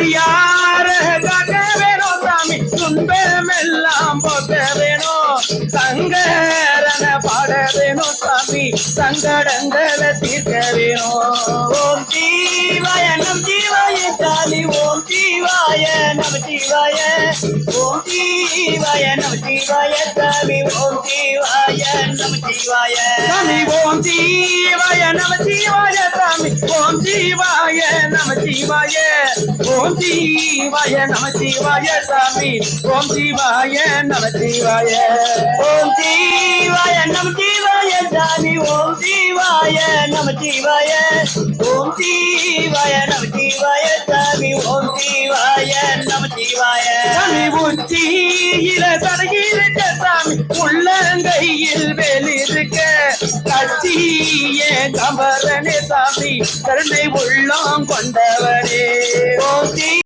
அடியார காக்க வேணும் சாமி துன்பமெல்லாம் போக்க வேணும் சங்கரன பாட வேணும் சாமி சங்கடங்களை தீர்க்க வேணும் ஓம் ஜீவாய நம் ஜீவாய சாமி ஓம் ஜீவாய நம ஜீவாய ஓம் ஜீவாய நம ஜீவாய சாமி ஓம் ஜீவாய நம ஜீவாய சாமி ஓம் ஜீவாய நம ஜீவாய சாமி ஓம் ஜீவாய நம ஜீவாய ஓம் ஜீவாய நம ஜீவாய சாமி ஓம் ஜீவாய நம ஜீவாய ஓம் ஜீவாய நம ஜீவாய சாமி ஓம் ஜீவாய நம ஜீவாய ஓம் ஜீவாய நம ஜீவாய சாமி ஓம் ஜீவாய நம ஜீவாய சாமி உச்சியில தடகிருக்க சாமி உள்ளங்கையில் வேலிருக்க கட்சியே கம்பரனே சாமி கருணை உள்ளம் கொண்டவரே